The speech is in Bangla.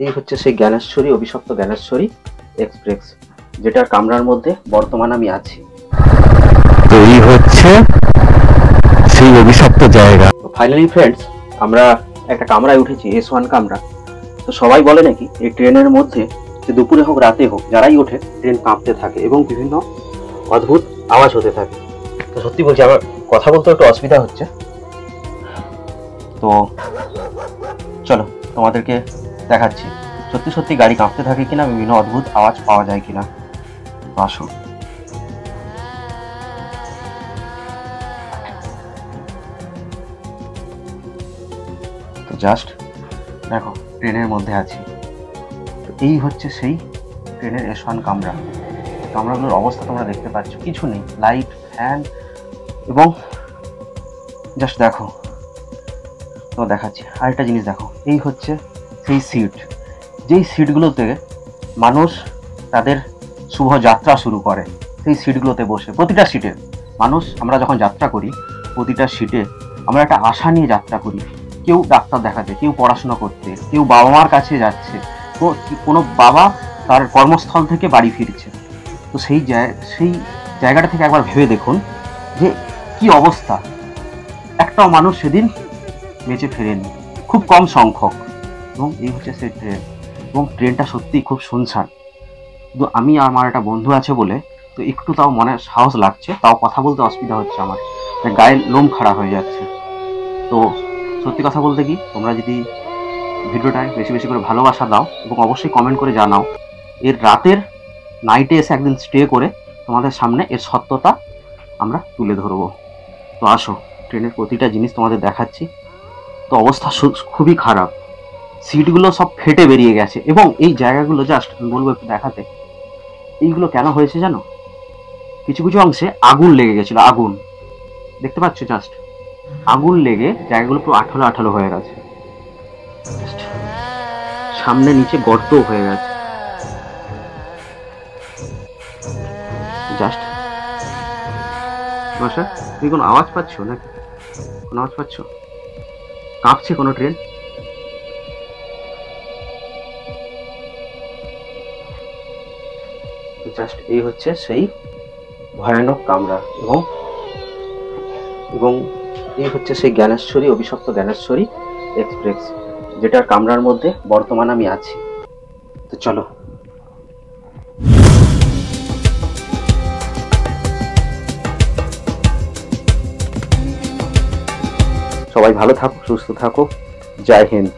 এই হচ্ছে সেই জ্ঞানেশ্বরী, অভিশপ্ত জ্ঞানেশ্বরী এক্সপ্রেস, যেটার কামরার মধ্যে বর্তমান আমি আছি। তো এই হচ্ছে সেই অভিশপ্ত জায়গা। ফাইনালি ফ্রেন্ডস, আমরা একটা কামরায় উঠেছি, S1 কামরা। তো সবাই বলে নাকি এই ট্রেনের মধ্যে যে দুপুরে হোক রাতে হোক যারাই ওঠে ট্রেন কাঁপতে থাকে এবং বিভিন্ন অদ্ভুত আওয়াজ হতে থাকে। তো সত্যি বলছি, আমার কথা বলতে একটু অসুবিধা হচ্ছে। তো চলো তোমাদেরকে দেখাচ্ছি সত্যি সত্যি গাড়ি কাঁপতে থাকে কিনা, বিভিন্ন অদ্ভুত আওয়াজ পাওয়া যায় কিনা। তো আসো। তো জাস্ট দেখো, ট্রেনের মধ্যে আছি। তো এই হচ্ছে সেই ট্রেনের S1 কামরা। কামরাগুলোর অবস্থা তোমরা দেখতে পাচ্ছ, কিছু নেই, লাইট, ফ্যান এবং জাস্ট দেখো, তো দেখাচ্ছি আরেকটা জিনিস। দেখো, এই হচ্ছে সেই সিট, যেই সিটগুলোতে মানুষ তাদের শুভ যাত্রা শুরু করে। সেই সিটগুলোতে বসে প্রতিটা সিটে মানুষ, আমরা যখন যাত্রা করি প্রতিটা সিটে আমরা একটা আশা নিয়ে যাত্রা করি। কেউ ডাক্তার দেখাতে, কেউ পড়াশোনা করতে, কেউ বাবা মার কাছে যাচ্ছে, তো কোনো বাবা তার কর্মস্থল থেকে বাড়ি ফিরছে। তো সেই জায়গাটা থেকে একবার ভেবে দেখুন যে কি অবস্থা। একটাও মানুষ সেদিন বেঁচে ফেরেনি, খুব কম সংখ্যক। এবং এই হচ্ছে সেই ট্রেন, এবং ট্রেনটা সত্যিই খুব শুনশান। কিন্তু আমি, আমার একটা বন্ধু আছে বলে তো একটু তাও মনে সাহস লাগছে, তাও কথা বলতে অসুবিধা হচ্ছে আমার, গায়ের লোম খাড়া হয়ে যাচ্ছে। তো সত্যি কথা বলতে কি, তোমরা যদি ভিডিওটায় বেশি বেশি করে ভালোবাসা দাও এবং অবশ্যই কমেন্ট করে জানাও, এর রাতের নাইটে এসে একদিন স্টে করে তোমাদের সামনে এর সত্যতা আমরা তুলে ধরবো। তো আসো, ট্রেনের প্রতিটা জিনিস তোমাদের দেখাচ্ছি। তো অবস্থা খুবই খারাপ, সিটগুলো সব ফেটে বেরিয়ে গেছে এবং এই জায়গাগুলো জাস্ট আমি বলবো একটু দেখাতে। এইগুলো কেন হয়েছে জানো? কিছু কিছু অংশে আগুন লেগে গেছিল, আগুন দেখতে পাচ্ছ, জাস্ট আগুন লেগে জায়গাগুলো পুরো আঠালো আঠালো হয়ে গেছে, সামনে নিচে গর্ত হয়ে গেছে। জাস্ট বাসা, তুমি কোনো আওয়াজ পাচ্ছ নাকি? কোনো আওয়াজ পাচ্ছ? কাঁপছে কোনো ট্রেন? জাস্ট এই হচ্ছে সেই ভয়ানক কামরা, এবং এই হচ্ছে সেই জ্ঞানেশ্বরী, অভিশপ্ত জ্ঞানেশ্বরী এক্সপ্রেস, যেটার কামরার মধ্যে বর্তমান আমি আছি। তো চলো। সবাই ভালো থাকো, সুস্থ থাকো। জয় হিন্দ।